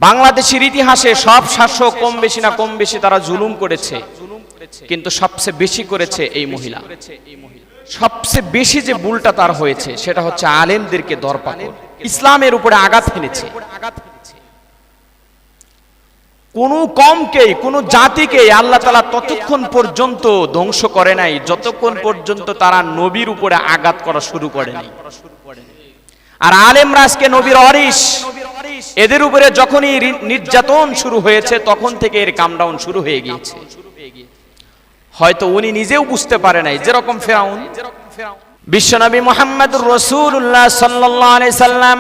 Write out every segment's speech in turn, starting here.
বাংলাদেশের ইতিহাসে সব শাসক কম বেশি না কম বেশি তারা জুলুম করেছে, কিন্তু সবচেয়ে বেশি করেছে এই মহিলা। সবচেয়ে বেশি যে ভুলটা তার হয়েছে সেটা হচ্ছে আলেমদেরকে দরপাকড়, ইসলামের উপরে আঘাত হেনেছে। কোন কমকে, কোন জাতিকে আল্লাহ তাআলা ততক্ষণ পর্যন্ত ধ্বংস করে নাই যতক্ষণ পর্যন্ত তারা নবীর উপরে আঘাত করা শুরু করে নাই। আর আলেমরা আজকে নবীর অরিশ, এদের উপরে যখনই নির্যাতন শুরু হয়েছে তখন থেকে এর কামডাউন শুরু হয়ে গিয়েছে। হয়তো উনি নিজেও বুঝতে পারে নাই, যেরকম ফিরাউন। বিশ্বনবী মুহাম্মদুর রাসূলুল্লাহ সাল্লাল্লাহু আলাইহি সাল্লাম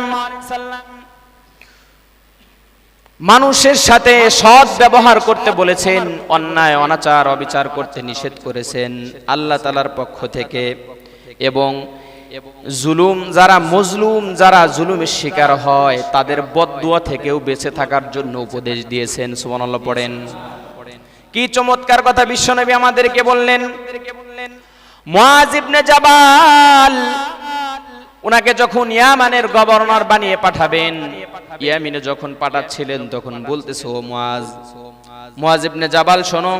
মানুষের সাথে সৎ ব্যবহার করতে বলেছেন, অন্যায় অনাচার অবিচার করতে নিষেধ করেছেন আল্লাহ তাআলার পক্ষ থেকে। এবং জুলুম যারা মজলুম, যারা জুলুমের শিকার হয় তাদের বদদুয়া থেকেও বেঁচে থাকার জন্য উপদেশ দিয়েছেন। সুবহানাল্লাহ পড়েন। কি চমৎকার কথা বিশ্বনবী আমাদেরকে বললেন। মুআজ ইবনে জাবাল, উনাকে যখন ইয়ামানের গভর্নর বানিয়ে পাঠাবেন, ইয়ামিনে যখন পাঠাচ্ছিলেন তখন বলতেছে, ও মুআজ ইবনে জাবাল শোনো,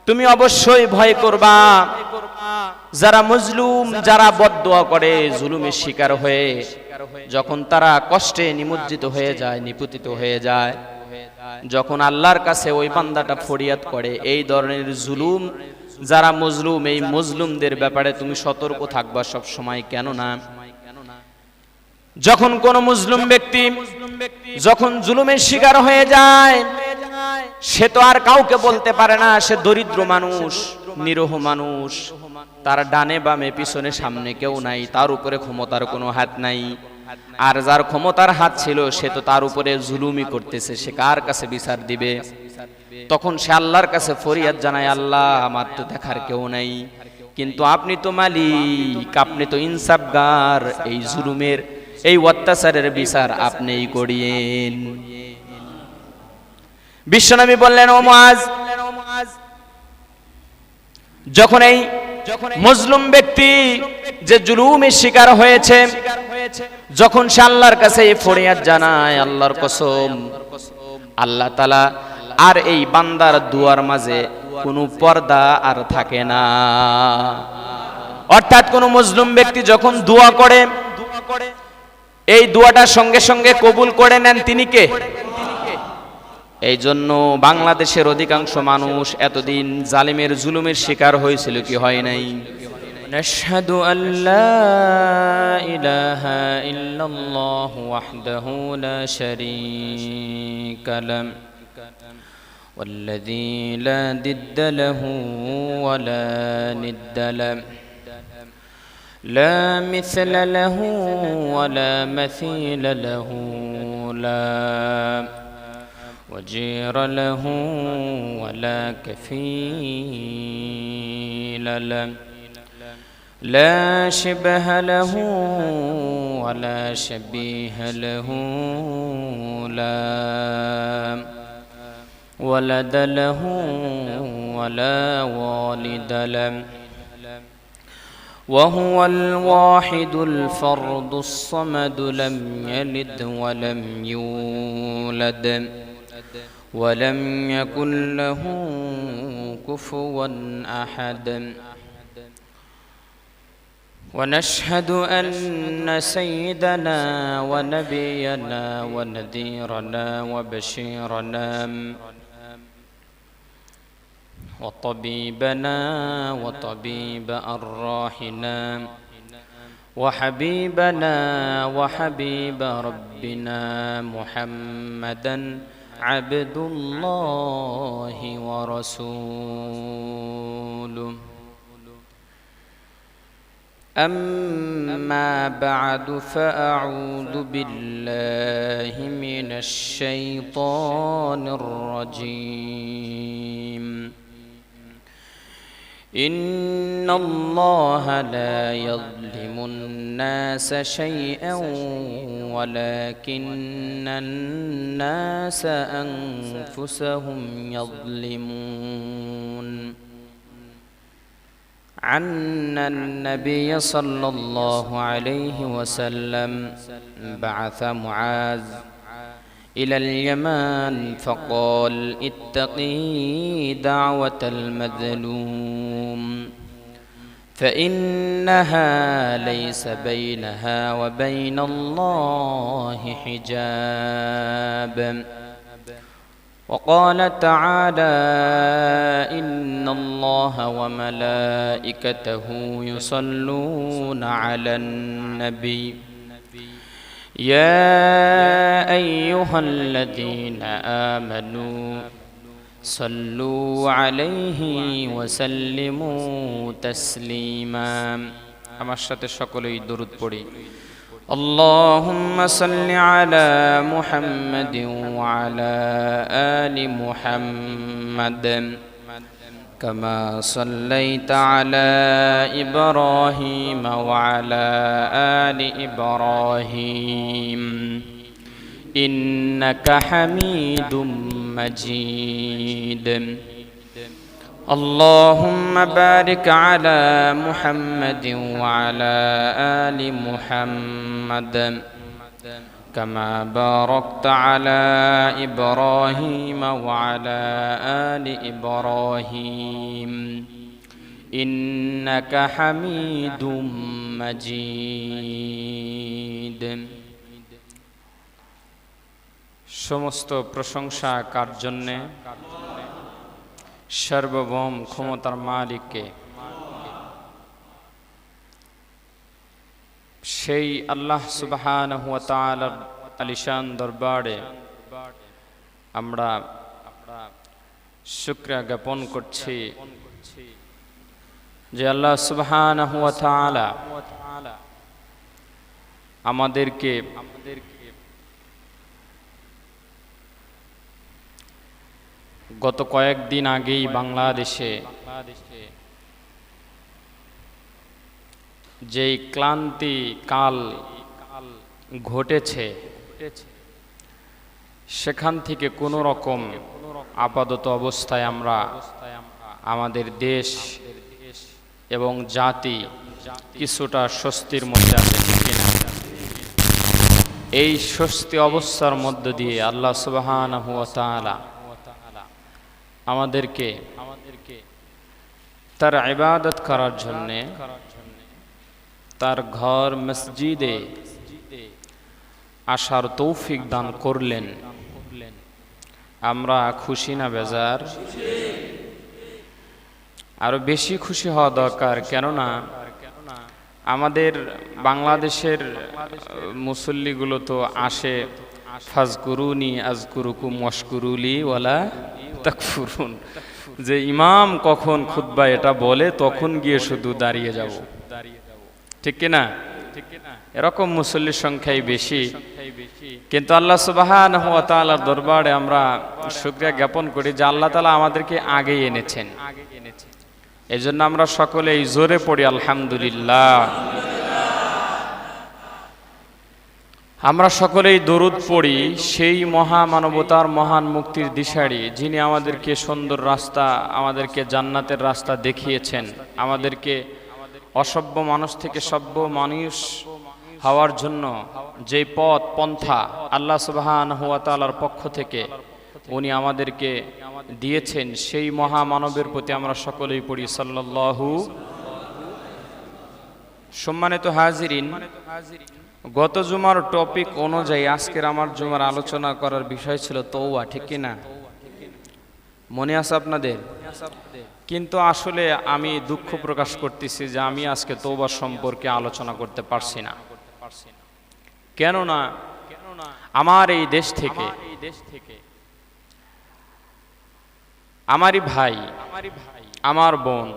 তুমি অবশ্যই ভয় করবা যারা মজলুম, যারা বদদুয়া করে জুলুমের শিকার হয়ে যখন তারা কষ্টে নিমজ্জিত হয়ে যায়, নিপতিত হয়ে যায়, যখন আল্লাহর কাছে ওই বান্দাটা ফরিয়াদ করে, এই ধরনের জুলুম যারা মজলুম, এই মজলুমদের ব্যাপারে তুমি সতর্ক থাকবা সব সময়। কেন না, যখন কোন মুসলিম ব্যক্তি যখন জুলুমের শিকার হয়ে যায় সে তো আর কাউকে বলতে পারে না, সে দরিদ্র মানুষ, নিরহ মানুষ, তার ডানে বামে পিছনে সামনে কেউ নাই, তার উপরে ক্ষমতার কোনো হাত নাই। আর যার ক্ষমতার হাত ছিল সে তো তার উপরে জুলুমই করতেছে, সে কার কাছে বিচার দিবে? তখন সে আল্লাহর কাছে ফরিয়াদ জানায়, আল্লাহ আমার তো দেখার কেউ নাই, কিন্তু আপনি তো মালিক, আপনি তো ইনসাফগার, এই জুলুমের এই অত্যাচারের বিচার আপনিই করিয়েন। বিশ্বনবী বললেন, ও মুআজ, যখন এই মজলুম ব্যক্তি যে জুলুমের শিকার হয়েছে, যখন সে আল্লাহর কাছে ফরিয়াদ জানায়, আল্লাহর কসম আল্লাহ তাআলা আর এই বান্দার দুয়ার মাঝে কোনো পর্দা আর থাকে না। অর্থাৎ কোন মজলুম ব্যক্তি যখন দোয়া করে, এই দোয়াটা সঙ্গে সঙ্গে কবুল করে নেন তিনি কে? এই জন্য বাংলাদেশের অধিকাংশ মানুষ এতদিন জালিমের জুলুমের শিকার হয়েছিল, কি হয় নাই? নাশহাদু আল্লা ইলাহা ইল্লাল্লাহু ওয়াহদাহু লা শারীকা লাহু ওয়াল্লাযী লা দিদ্দা লাহু ওয়া লা নিদ্দা লাহু لا مثل له ولا مثيل له لا وجير له ولا كفيل له لا شبه له ولا شبيه له لا ولد له ولا والد له وهو الواحد الفرد الصمد لم يلد ولم يولد ولم يكن له كفوا أحد ونشهد أن سيدنا ونبينا ونذيرنا وبشيرنا وطبيبنا وطبيب أرواحنا وحبيبنا وحبيب ربنا محمدا عبد الله ورسوله أما بعد فأعوذ بالله من الشيطان الرجيم إن الله لا يظلم الناس شيئا ولكن الناس أنفسهم يظلمون عن النبي صلى الله عليه وسلم بعث معاذ إلى اليمن فقال اتقي دعوة المظلوم فإنها ليس بينها وبين الله حجاب. وقال تعالى إن الله وملائكته يصلون على النبي يا أيها الذين آمنوا صلوا عليه وسلموا تسليما. আমার সাথে সকলেই দরুদ পড়ি। اللهم صل على محمد وعلى آل محمد كما صليت على إبراهيم وعلى آل إبراهيم إنك حميد مجيد. اللهم بارك على محمد وعلى آل محمد كما باركت على إبراهيم وعلى آل إبراهيم إنك حميد مجيد. সমস্ত প্রশংসা কার জন্যে? সর্বভৌম ক্ষমতার মালিককে। সেই আল্লাহ সুবহানাহু ওয়া তাআলার আলিশান দরবারে আমরা শুকরিয়া জ্ঞাপন করছি যে আল্লাহ সুবহানাহু ওয়া তাআলা আমাদেরকে গত কয়েকদিন আগেই বাংলাদেশে যেই ক্লান্তি কাল ঘটেছে সেখান থেকে কোনো রকম আপাতত অবস্থায় আমরা আমাদের দেশ এবং জাতি কিছুটা স্বস্তির মধ্যে আছে কিনা, এই স্বস্তি অবস্থার মধ্য দিয়ে আল্লাহ সুবহানাহু ওয়া তাআলা আমাদেরকে তার ইবাদত করার জন্যে তার ঘর মসজিদে আসার তৌফিক দান করলেন। আমরা খুশি না বেজার? আরো বেশি খুশি হওয়া দরকার, কেননা আমাদের বাংলাদেশের মুসল্লিগুলো তো আসে ফাজকুরুনি আজকুরুকুম ওয়াশকুরুলি ওয়ালা তাকফুরুন, যে ইমাম কখন খুতবা এটা বলে তখন গিয়ে শুধু দাঁড়িয়ে যাব, ঠিক কিনা? এরকম মুসল্লির সংখ্যাই বেশি। কিন্তু আল্লাহ সুবহানাহু ওয়া তাআলার দরবারে আমরা শুকরিয়া জ্ঞাপন করি যে আল্লাহ তাআলা আমাদেরকে আগে এনেছেন। এজন্য আমরা সকলেই জোরে পড়ি আলহামদুলিল্লাহ। আমরা সকলেই দরুদ পড়ি সেই মহামানবতার মহান মুক্তির দিশারি, যিনি আমাদেরকে সুন্দর রাস্তা, আমাদেরকে জান্নাতের রাস্তা দেখিয়েছেন, আমাদেরকে অসভ্য মানুষ থেকে সভ্য মানুষ হওয়ার জন্য যে পথ পন্থা আল্লাহ সুবহানাহু ওয়া তাআলার পক্ষ থেকে উনি আমাদেরকে দিয়েছেন, সেই মহামানবের প্রতি আমরা সকলেই পড়ি সাল্লাল্লাহু। সম্মানিত হাজিরিন, গত জুমার টপিক অনুযায়ী আজকের আমার জুমার আলোচনা করার বিষয় ছিল তওবা, ঠিক কিনা? মনে আছে আপনাদের? কিন্তু আসলে আমি দুঃখ প্রকাশ করতেছি যে আমি আজকে তওবা সম্পর্কে আলোচনা করতে পারছি না। কেননা আমার এই দেশ থেকে আমারই ভাই, আমার বোন,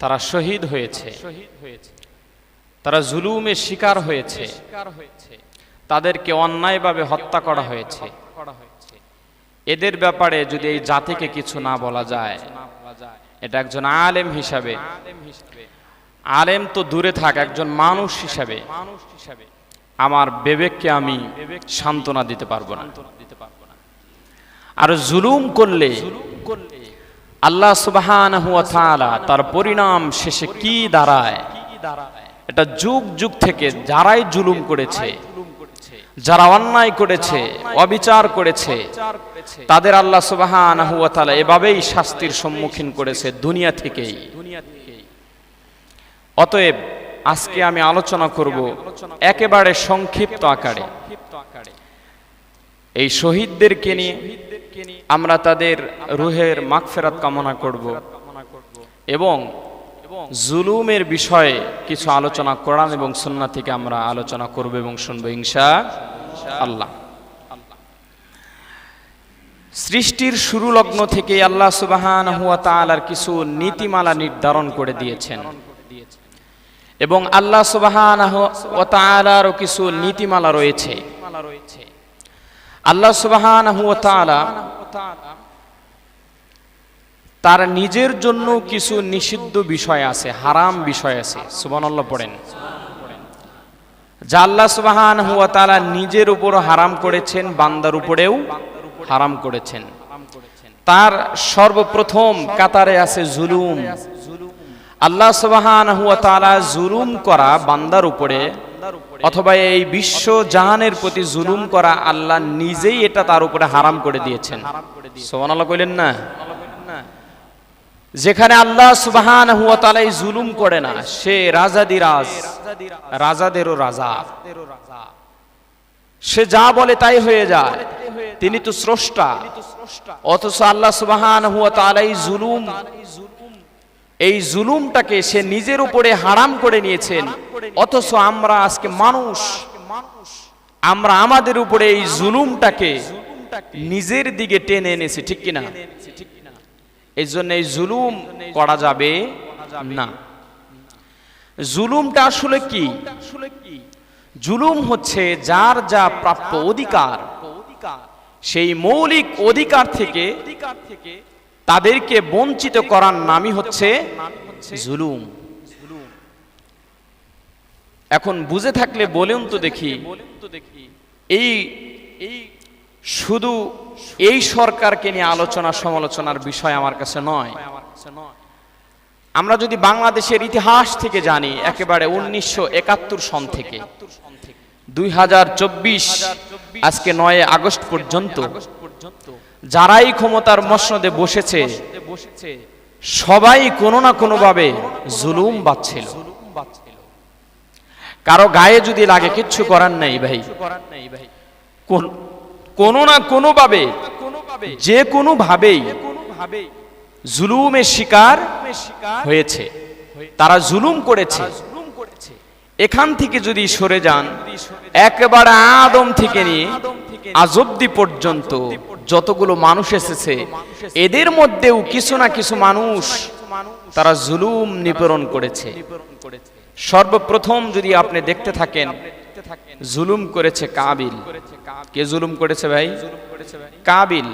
তারা শহীদ হয়েছে, তারা জুলুমের শিকার হয়েছে, তাদেরকে অন্যায়ভাবে হত্যা করা হয়েছে। এদের ব্যাপারে যদি এই জাতিকে কিছু না বলা যায়, এটা একজন আলেম হিসাবে, আলেম তো দূরে থাক, একজন মানুষ হিসাবে আমার বিবেককে আমি সান্ত্বনা দিতে পারবো না। আর জুলুম করলে আল্লাহ সুবহানাহু ওয়া তাআলা তার পরিণাম শেষে কি দাঁড়ায়, এটা যুগ যুগ থেকে যারাই জুলুম করেছে যারা অন্যায় করেছে, অবিচার করেছে, তাদের আল্লাহ সুবহানাহু ওয়া তাআলা এভাবেই শাস্তির সম্মুখীন করেছে দুনিয়া থেকেই। অতএব আজকে আমি আলোচনা করব একেবারে সংক্ষিপ্ত আকারে এই শহীদদেরকে নিয়ে। আমরা তাদের রুহের মাগফিরাত কামনা করব এবং জুলুমের বিষয়ে কিছু আলোচনা কোরআন এবং সুন্নাহ থেকে আমরা আলোচনা করব এবং শুনব ইনশাআল্লাহ। সৃষ্টির শুরু লগ্ন থেকে আল্লাহ সুবহানাহু ওয়া তাআলার কিছু নীতিমালা নির্ধারণ করে দিয়েছেন এবং আল্লাহ সুবহানাহু ওয়া তাআলারও কিছু নীতিমালা রয়েছে। আল্লাহ সুবহানাহু ওয়া তাআলা তার নিজের জন্য কিছু নিষিদ্ধ বিষয় আছে, হারাম বিষয় আছে, সুবহানাল্লাহ পড়েন, যা আল্লাহ সুবহানাহু ওয়া তাআলা নিজের উপর হারাম করেছেন, বান্দার উপরেও হারাম করেছেন। তার সর্বপ্রথম কাতারে আছে জুলুম। আল্লাহ সুবহানাহু ওয়া তাআলা জুলুম করা বান্দার উপরে অথবা এই বিশ্ব জাহানের প্রতি জুলুম করা আল্লাহ নিজেই এটা তার উপরে হারাম করে দিয়েছেন। সুবহানাল্লাহ কইলেন না? যেখানে আল্লাহ সুবহানাহু ওয়া তাআলা জুলুম করে না, সে রাজাদিরাজ, রাজাদেরও রাজা, সে যা বলে তাই হয়ে যায়, তিনি তো স্রষ্টা। অথচ আল্লাহ সুবহানাহু ওয়া তাআলা এই জুলুমটাকে সে নিজের উপরে হারাম করে নিয়েছেন। অথচ আমরা আজকে মানুষ, আমরা আমাদের উপরে এই জুলুমটাকে নিজের দিকে টেনে এনেছি, ঠিক কিনা? এই জন্য এই জুলুম করা যাবে না। জুলুমটা আসলে কি? জুলুম হচ্ছে যার যা প্রাপ্য অধিকার, সেই মৌলিক অধিকার থেকে তাদেরকে বঞ্চিত করার নামই হচ্ছে জুলুম। এখন বুঝে থাকলে বলেন তো দেখি, এই শুধু এই সরকারকে নিয়ে আলোচনা সমালোচনার বিষয় আমার কাছে নয়। আমরা যদি বাংলাদেশের ইতিহাস থেকে জানি, একেবারে 1971 সন থেকে 2024 আজকে 9 আগস্ট পর্যন্ত যারাই ক্ষমতার মসনদে বসেছে সবাই কোনো না কোনো ভাবে জুলুম বাঁচছিল। কারো গায়ে যদি লাগে কিচ্ছু করার নেই ভাই, কোনো না কোনো ভাবে, যে কোনো ভাবেই জুলুমের শিকার হয়েছে, তারা জুলুম করেছে। এখান থেকে যদি সরে যান, একেবারে আদম থেকে নিয়ে আজ অব্দি পর্যন্ত যতগুলো মানুষ এসেছে, এদের মধ্যেও কিছু না কিছু মানুষ তারা জুলুম নিপীড়ন করেছে। সর্বপ্রথম যদি আপনি দেখতে থাকেন, জুলুম করেছে কাবিল। কে জুলুম করেছে ভাই? কাবিল।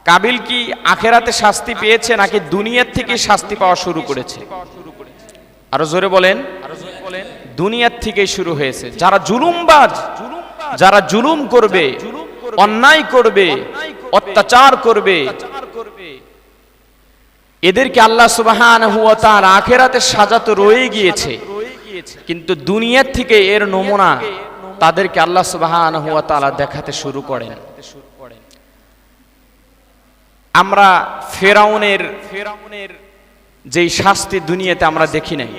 কাবিল কি আখেরাতে শাস্তি পেয়েছে নাকি দুনিয়ার থেকে শাস্তি পাওয়া শুরু করেছে? আরো জোরে বলেন। দুনিয়ার থেকেই শুরু হয়েছে। যারা জুলুমবাজ, যারা জুলুম করবে, অন্যায় করবে, অত্যাচার করবে, এদেরকে আল্লাহ সুবহানাহু ওয়া তাআলা আখিরাতে সাজা তো রয়ে গিয়েছে, কিন্তু দুনিয়ার থেকে এর নমুনা তাদেরকে আল্লাহ সুবহানাহু ওয়া তাআলা দেখাতে শুরু করেন। আমরা ফেরাউনের যেই শাস্তি দুনিয়াতে আমরা দেখি নাই,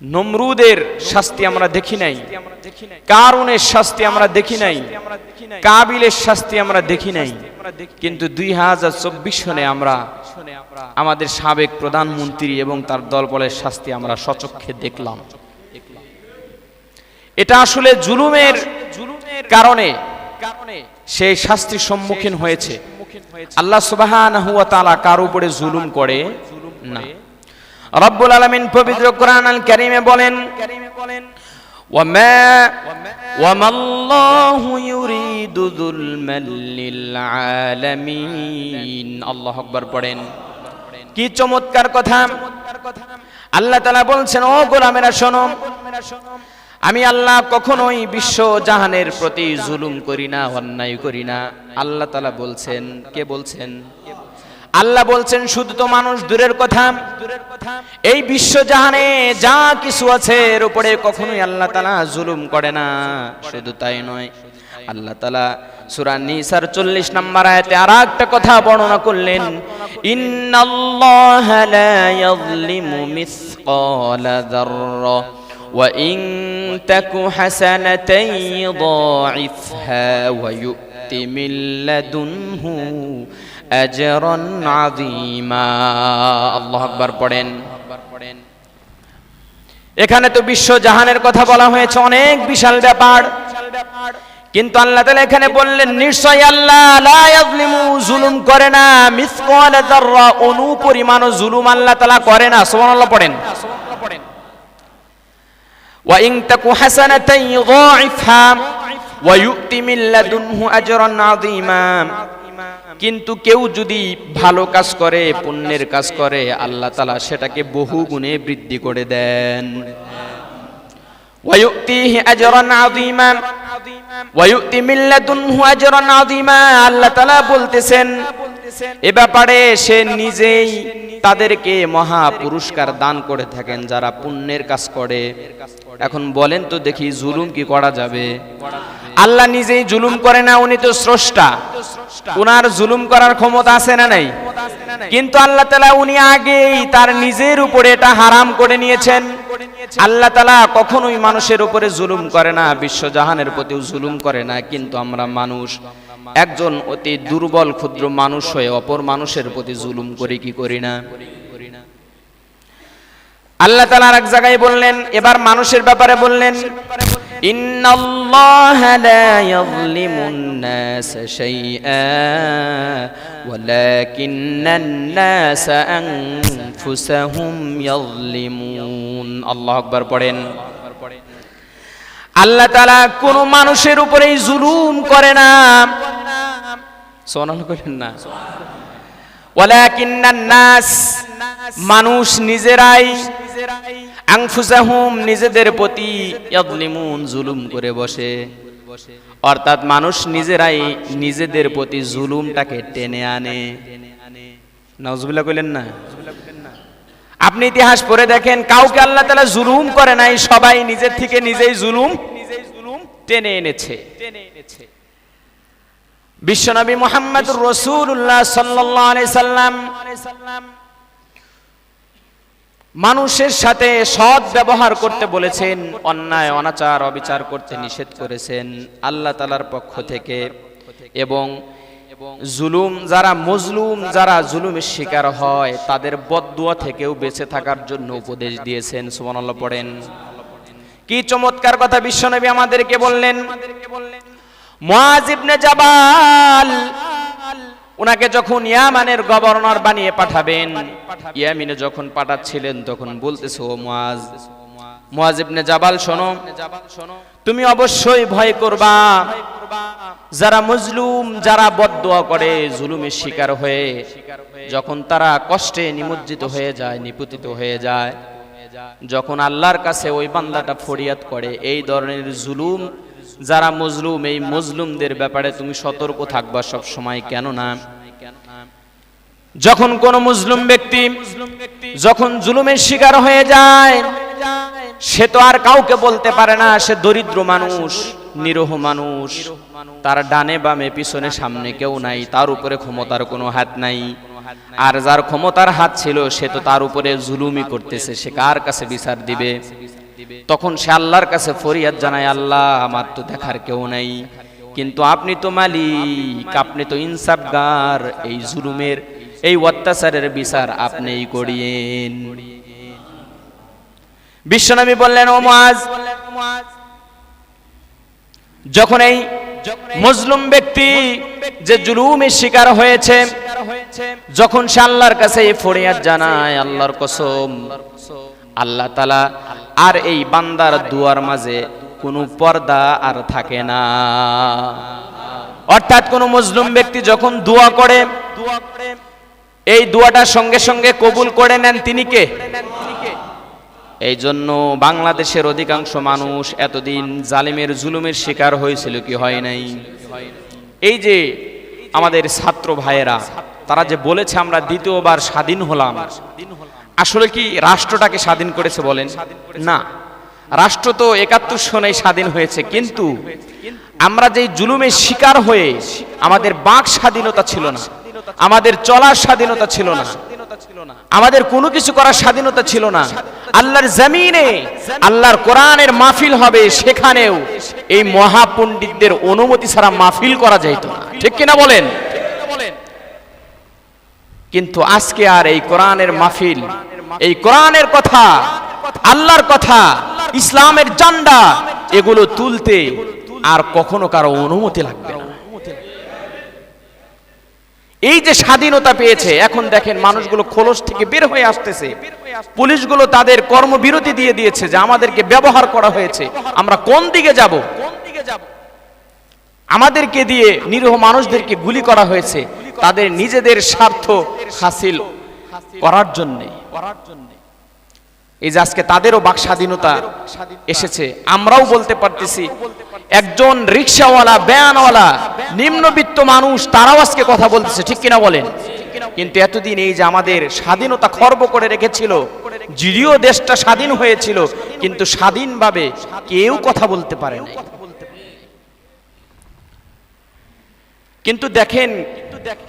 নমরুদের শাস্তি আমরা দেখি নাই, কারুনের শাস্তি আমরা দেখি নাই, কাবিলের শাস্তি আমরা দেখি নাই, কিন্তু 2024 সনে আমরা আমাদের সাবেক প্রধানমন্ত্রী এবং তার দলবলের শাস্তি আমরা সচক্ষে দেখলাম। এটা আসলে জুলুমের কারণে সেই শাস্তির সম্মুখীন হয়েছে। আল্লাহ সুবহানাহু ওয়া তাআলা কার উপরে জুলুম করে না। রব্বুল আলামিন পবিত্র কোরআন আল কারীমে বলেন, ওয়ামাল্লাহু ইউরিদু যুলমান লিল আলামিন। আল্লাহু আকবার পড়েন। কি চমৎকার কথা! আল্লাহ তাআলা বলছেন, ও গোলামেরা শোনো, আমি আল্লাহ কখনোই বিশ্ব জাহানের প্রতি জুলুম করি না, অন্যায় করি না। আল্লাহ তাআলা বলছেন, কে বলছেন? আল্লাহ বলছেন শুধু তো মানুষ দূরের কথা, এই বিশ্বজাহানে যা কিছু আছে এর উপরে কখনোই আল্লাহ তাআলা জুলুম করে না। শুধু তাই নয়, আল্লাহ তাআলা সূরা নিসার 40 নম্বর আয়াতে আরেকটা কথা বর্ণনা করলেন, ইন্নাল্লাহা লা ইয়াযলিমু মিসকালা যাররা ওয়া ইন তাকু হাসানাতান ইউদাইফহা ওয়া ইউতি মিন লাদুনহু আজরান আযীমা। আল্লাহু আকবার পড়েন। এখানে তো বিশ্বজাহানের কথা বলা হয়েছে, অনেক বিশাল ব্যাপার, কিন্তু আল্লাহ তাআলা এখানে বললেন নিশ্চয় আল্লাহ লা ইয়াযলিমু, জুলুম করে না, মিসকালা যাররা, অণু পরিমাণও জুলুম আল্লাহ তাআলা করে না। সুবহানাল্লাহ পড়েন। ওয়া ইন তাকু হাসানাতান ইউদাইফহা ওয়া ইউতি মিন লাদুনহু আজরান আযীমা, কিন্তু কেউ যদি ভালো কাজ করে, পুণ্যের কাজ করে, আল্লাহ তাআলা সেটাকে বহু গুণে বৃদ্ধি করে দেন। ওয়া ইউতিহি আজরান আযীমা ওয়া ইউতি মিন লাদুনহু আজরান আযীমা। আল্লাহ তাআলা বলতেছেন এ ব্যাপারে সে নিজেই তাদেরকে মহা পুরস্কার দান করে থাকেন যারা পুণ্যের কাজ করে। এখন বলেন তো দেখি, জুলুম কি করা যাবে? আল্লাহ নিজেই জুলুম করে না, উনি তো স্রষ্টা, উনার জুলুম করার ক্ষমতা আছে না নাই? কিন্তু আল্লাহ তাআলা উনি আগেই তার নিজের উপরে এটা হারাম করে নিয়েছেন। আল্লাহ তাআলা কখনোই মানুষের উপরে জুলুম করে না, বিশ্বজাহানের প্রতিও জুলুম করে না, কিন্তু আমরা মানুষ, একজন অতি দুর্বল ক্ষুদ্র মানুষ হয়ে অপর মানুষের প্রতি জুলুম করি কি করি না? আল্লাহ তাআলা আরেক জায়গায় বললেন, এবার মানুষের ব্যাপারে বললেন, ইন্নাল্লাহা লা ইয়াযলিমুন নাসা শাইআ ওয়ালাকিন্নান নাসা আনফুসাহুম ইয়াযলিমুন। আল্লাহু আকবার পড়েন। আল্লাহ তাআলা কোন মানুষের উপরেই জুলুম করে না। সুবহানাল্লাহ করেন না। ওয়ালাকিন্নান নাস, মানুষ নিজেরাই, আনফুসাহুম, নিজেদের প্রতি, ইয়াযলিমুন, জুলুম করে বসে। অর্থাৎ মানুষ নিজেরাই নিজেদের প্রতি জুলুমটাকে টেনে আনে। নাউজুবিল্লাহ কইলেন না? আপনি ইতিহাস পড়ে দেখেন, কাউকে আল্লাহ তাআলা জুলুম করে নাই, সবাই নিজের থেকে নিজেই জুলুম টেনে এনেছে। বিশ্বনবী মুহাম্মদুর রাসূলুল্লাহ সাল্লাল্লাহু আলাইহি সাল্লাম মানুষের সাথে সৎ ব্যবহার করতে বলেছেন, অন্যায় অনাচার অবিচার করতে নিষেধ করেছেন আল্লাহ তাআলার পক্ষ থেকে। এবং জুলুম যারা মজলুম, যারা জুলুমের শিকার হয়, তাদের বদদুয়া থেকেও বেঁচে থাকার জন্য উপদেশ দিয়েছেন। সুবহানাল্লাহ পড়েন। কি চমৎকার কথা বিশ্বনবী আমাদেরকে বললেন। মুআজ ইবনে জাবাল, উনাকে যখন ইয়ামানের গভর্নর বানিয়ে পাঠাবেন, ইয়ামিনে যখন পাঠাচ্ছিলেন তখন বলতেছে, ও মুআজ ইবনে জাবাল, শোনো, তুমি অবশ্যই ভয় করবা যারা মজলুম, যারা বদদুয়া করে, জুলুমের শিকার হয়ে যখন তারা কষ্টে নিমজ্জিত হয়ে যায়, নিপতিত হয়ে যায়, যখন আল্লাহর কাছে ওই বান্দাটা ফরিয়াদ করে, এই ধরনের জুলুম যারা মজলুম, এই মজলুমদের ব্যাপারে তুমি সতর্ক থাকবা সব সময়। কেন না, যখন কোন মুসলিম ব্যক্তি যখন জুলুমের শিকার হয়ে যায়, সে তো আর কাউকে বলতে পারে না, সে দরিদ্র মানুষ, নিরহ মানুষ, তার ডানে বামে পিছনে সামনে কেউ নাই, তার উপরে ক্ষমতার কোনো হাত নাই। আর যার ক্ষমতার হাত ছিল সে তো তার উপরে জুলুমই করতেছে, সে কার কাছে বিচার দিবে? তখন সে আল্লাহর কাছে ফরিয়াদ জানায়, আল্লাহ, আমার তো দেখার কেউ নাই, কিন্তু আপনি তো মালিক, আপনি তো ইনসাফগার, এই জুলুমের, এই অত্যাচারের বিচার আপনিই করিয়েন। বিশ্বনবী বললেন, ও মুআজ, যখন এই মজলুম ব্যক্তি যে জুলুমের শিকার হয়েছে, যখন সে আল্লাহর কাছে ফরিয়াদ জানায়, আল্লাহর কসম, আল্লাহ তাআলা আর এই বান্দার দুয়ার মাঝে কোনো পর্দা আর থাকে না। অর্থাৎ কোন মজলুম ব্যক্তি যখন দোয়া করে, এই দোয়াটা সঙ্গে সঙ্গে কবুল করে নেন তিনি কে? এই জন্য বাংলাদেশের অধিকাংশ মানুষ এতদিন জালিমের জুলুমের শিকার হয়েছিল কি হয় নাই? এই যে আমাদের ছাত্র ভাইয়েরা তারা যে বলেছে আমরা দ্বিতীয়বার স্বাধীন হলাম, আসলে কি রাষ্ট্রটাকে স্বাধীন করেছে বলেন? না, রাষ্ট্র তো ৭১ সনে স্বাধীন হয়েছে, কিন্তু আমরা যেই জুলুমের শিকার হয়ে আমাদের বাক স্বাধীনতা ছিল না, আমাদের চলার স্বাধীনতা ছিল না, আমাদের কোনো কিছু করার স্বাধীনতা ছিল না। আল্লাহর জমিনে আল্লাহর কোরআনের মাহফিল হবে, সেখানেও এই মহাপণ্ডিতদের অনুমতি ছাড়া মাহফিল করা যাইত না, ঠিক কিনা বলেন? কিন্তু আজকে আর এই কোরআনের মাহফিল, এই কোরআনের কথা, আল্লাহর কথা, ইসলামের ঝান্ডা, এগুলো তুলতে আর কখনো কারো অনুমতি লাগবে না। এই যে স্বাধীনতা পেয়েছে, এখন দেখেন মানুষগুলো খোলস থেকে বের হয়ে আসতেছে, পুলিশগুলো তাদের কর্মবিরতি দিয়ে দিয়েছে যে আমাদেরকে ব্যবহার করা হয়েছে, আমরা কোন দিকে যাব? আমাদেরকে দিয়ে নিরীহ মানুষদেরকে গুলি করা হয়েছে তাদের নিজেদের স্বার্থ হাসিল করার জন্য। এই যে আজকে তাদেরও বাক স্বাধীনতা এসেছে, আমরাও বলতে পারতেছি। একজন রিকশাওয়ালা, ভ্যানওয়ালা, নিম্নবিত্ত মানুষ, তারাও আজকে কথা বলতেছে, ঠিক কিনা বলেন? কিন্তু এতদিন এই যে আমাদের স্বাধীনতা খর্ব করে রেখেছিল, যদিও দেশটা স্বাধীন হয়েছিল, কিন্তু স্বাধীনভাবে কেউ কথা বলতে পারে না। কিন্তু দেখেন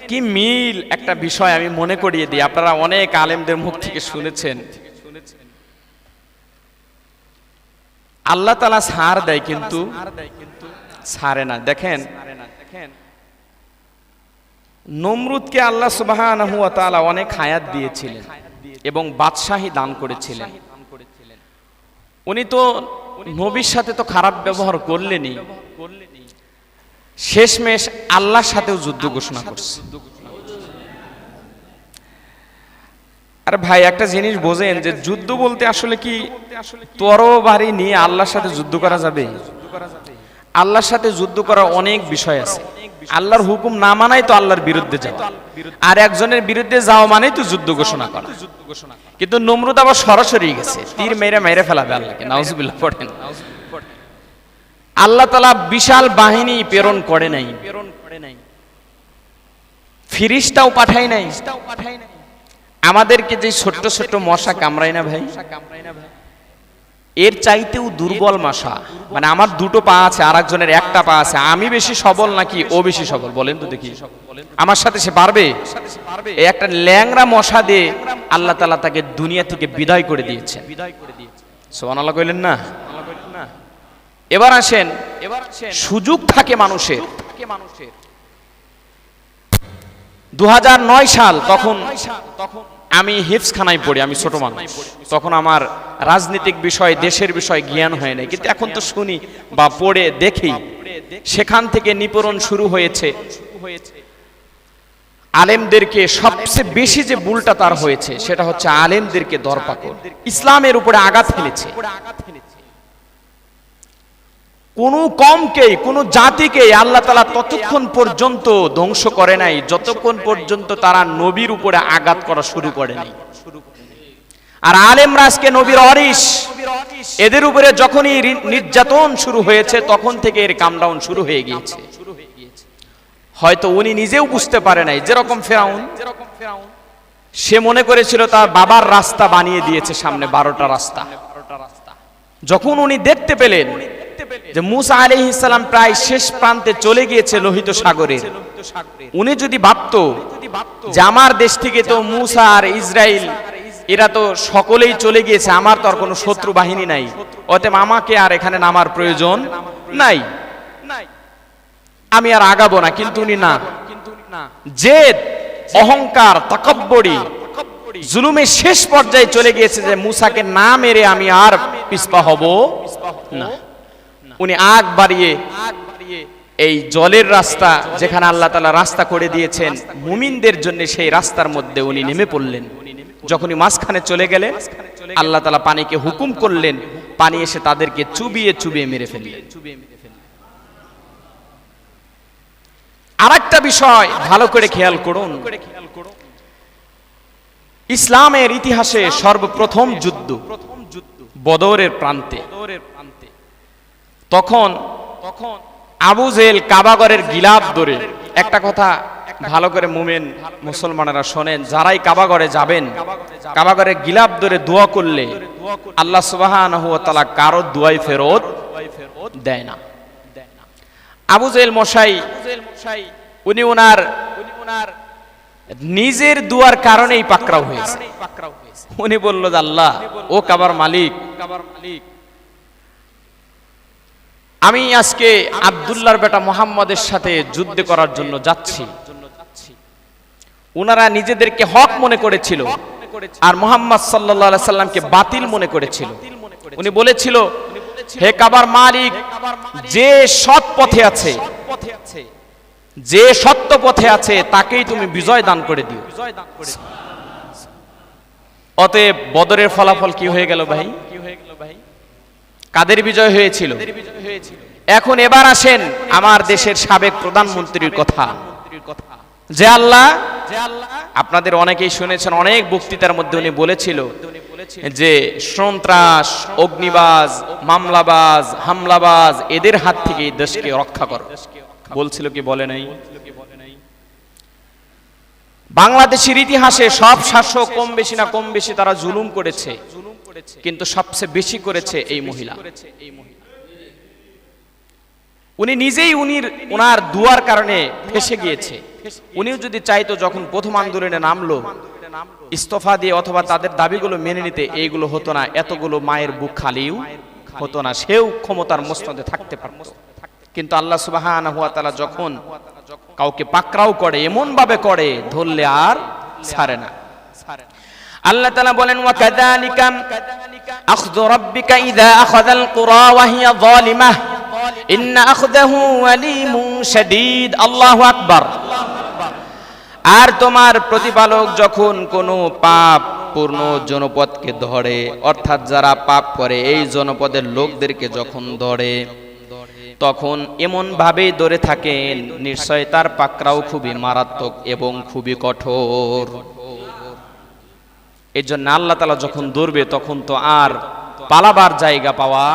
কি মিল একটা বিষয় আমি মনে করিয়ে দিই, আপনারা অনেক আলেমদের মুখ থেকে শুনেছেন, আল্লাহ তাআলা ছাড় দেয় কিন্তু ছাড়ে না। দেখেন নমরুদকে আল্লাহ সুবহানাহু ওয়া তাআলা অনেক হায়াত দিয়েছিলেন এবং বাদশাহী দান করেছিলেন। উনি তো নবীর সাথে তো খারাপ ব্যবহার করলেনই, শেষমেশ আল্লাহর সাথেও যুদ্ধ ঘোষণা করছে। আরে ভাই, একটা জিনিস বোঝেন যে যুদ্ধ বলতে আসলে কি তরবারি নিয়ে আল্লাহর সাথে যুদ্ধ করা যাবে? আল্লাহর সাথে যুদ্ধ করার অনেক বিষয় আছে। আল্লাহর হুকুম না মানাই তো আল্লাহর বিরুদ্ধে যাওয়া, আর একজনের বিরুদ্ধে যাওয়া মানেই তো যুদ্ধ ঘোষণা করা। কিন্তু নমরুদ আবার সরাসরি গেছে, তীর মেরে ফেলাবে আল্লাহকে, নাউজুবিল্লাহ পড়েন। আল্লাহ তাআলা বিশাল বাহিনী প্রেরণ করে নাই, ফিরিস্তাও পাঠায় নাই। আমাদেরকে যে ছোট্ট ছোট্ট মশা কামড়ায় না ভাই, এর চাইতেও দুর্বল মশা, মানে আমার দুটো পা আছে, আর একজনের একটা পা আছে, আমি বেশি সবল নাকি ও বেশি সবল বলেন তো দেখি? আমার সাথে সে পারবে? এই একটা ল্যাংড়া মশা দিয়ে আল্লাহ তাআলা তাকে দুনিয়া থেকে বিদায় করে দিয়েছেন। সুবহানাল্লাহ কইলেন না? এবার আসেন, সুযোগ থাকে মানুষের। 2009 সাল, তখন আমি হিফজখানায় পড়ি, আমি ছোট মানুষ, তখন আমার রাজনৈতিক বিষয়, দেশের বিষয় জ্ঞান হয় না, কিন্তু এখন তো শুনি বা পড়ে দেখি, সেখান থেকে নিপীড়ন শুরু হয়েছে। আলেমদেরকে সবচেয়ে বেশি যে ভুলটা তার হয়েছে সেটা হচ্ছে আলেমদেরকে দরপাকড়, ইসলামের উপরে আঘাত ফেলেছে। কোন কমকে, কোন জাতিকে আল্লাহ তাআলা ততক্ষণ পর্যন্ত ধ্বংস করে নাই যতক্ষণ পর্যন্ত তারা নবীর উপরে আঘাত করা শুরু করে নাই। আর আলেমরা আজকে নবীর ওয়ারিস, এদের উপরে যখনই নির্যাতন শুরু হয়েছে তখন থেকে এর কামডাউন শুরু হয়ে গিয়েছে। হয়তো উনি নিজেও বুঝতে পারে নাই, যেরকম ফেরাউন, সে মনে করেছিল তার বাবার রাস্তা বানিয়ে দিয়েছে সামনে 12টা রাস্তা। যখন উনি দেখতে পেলেন যে মুসা আলাইহিস সালাম প্রায় শেষ প্রান্তে চলে গিয়েছে লোহিত সাগরের, উনি যদি ভাবতো যে আমার দেশ থেকে তো মুসা আর ইসরাইল এরা তো সকলেই চলে গিয়েছে, আমার তো আর কোনো শত্রু বাহিনী নাই, অতএব আমাকে আর এখানে নামার প্রয়োজন নাই, আমি আর আগাবো না। কিন্তু উনি না, জেদ, অহংকার, তাকাব্বুরি, জুলুমের শেষ পর্যায়ে চলে গিয়েছে যে মুসাকে না মেরে আমি আর পিছপা হব না। উনি আগ বাড়িয়ে এই জলের রাস্তা, যেখানে আল্লাহ তাআলা রাস্তা করে দিয়েছেন মুমিনদের জন্য, সেই রাস্তার মধ্যে উনি নেমে পড়লেন। যখনই মাঝখানে চলে গেলেন, আল্লাহ তাআলা পানিকে হুকুম করলেন, পানি এসে তাদেরকে চুবিয়ে চুবিয়ে মেরে ফেললেন। আরেকটা বিষয় ভালো করে খেয়াল করুন, ইসলামের ইতিহাসে সর্বপ্রথম যুদ্ধ বদরের প্রান্তে। তখন আবু জেহেল কাবাগরের গিলাফ ধরে একটা কথা ভালো করে মুমিন মুসলমানেরা শোনেন, যারাই কাবাঘরে যাবেন, কাবাঘরে গিলাফ ধরে দোয়া করলে আল্লাহ সুবহানাহু ওয়া তাআলা কারো দোয়াই ফেরত দেয় না। আবু জেহেল মশাই উনি ওনার নিজের দুয়ার কারণেই পাকড়াও হয়েছে। উনি বলল যে আল্লাহ, ও কাবার মালিক, আমি আজকে আব্দুল্লাহর বেটা মুহাম্মদের সাথে যুদ্ধ করার জন্য যাচ্ছি। ওনারা নিজেদেরকে হক মনে করেছিল আর মুহাম্মদ সাল্লাল্লাহু আলাইহি সাল্লামকে বাতিল মনে করেছিল। উনি বলেছিল, হে কাবার মালিক, যে সৎ পথে আছে, যে সত্য পথে আছে তাকেই তুমি বিজয় দান করে দিও। অতএব বদরের ফলাফল কি হয়ে গেল ভাই? কাদের বিজয় হয়েছিল? এখন এবার আসেন আমার দেশের সাবেক প্রধানমন্ত্রীর কথা। যে আল্লাহ, আপনাদের অনেকেই শুনেছেন, অনেক বক্তৃতার মধ্যে উনি বলেছিল যে সন্ত্রাস, অগ্নিবাজ, মামলাবাজ, হামলাবাজ এদের হাত থেকে এই দেশকে রক্ষা করো। বলছিল কি বলে নাই? বাংলাদেশের ইতিহাসে সব শাসক কম বেশি তারা জুলুম করেছে, কিন্তু সবচেয়ে বেশি করেছে এই মহিলা। উনি নিজেই ওনার দুয়ার কারণে ফেসে গিয়েছে। উনিও যদি চাইতো, যখন প্রথম আন্দোলনে নামলো, ইস্তফা দিয়ে অথবা তাদের দাবিগুলো মেনে নিতে, এইগুলো হতো না, এতগুলো মায়ের বুক খালিও হতো না, সেও ক্ষমতার মসনদে থাকতে পারত। কিন্তু আল্লাহ সুবহানাহু ওয়া তাআলা যখন কাউকে পাকড়াও করে, এমন ভাবে করে ধরলে আর ছাড়ে না। আল্লাহ তাআলা বলেন, ওয়া কাযালিকা আখযু রাব্বিকা ইযা আখাযাল কুরা ওয়া হিয়া যালিমাহ ইন্না আখযাহু আলীমুন শাদীদ। আল্লাহু আকবার। আর তোমার প্রতিপালক যখন কোনো পাপ পূর্ণ জনপদকে ধরে, অর্থাৎ যারা পাপ করে এই জনপদের লোকদেরকে যখন ধরে, তখন এমন ভাবেই ধরে থাকেন, নিশ্চয় তার পাকড়াও খুবই মারাত্মক এবং খুবই কঠোর। এই জন্য আল্লাহ তাআলা যখন ধরবে, তখন তো আর পালাবার জায়গা পাওয়া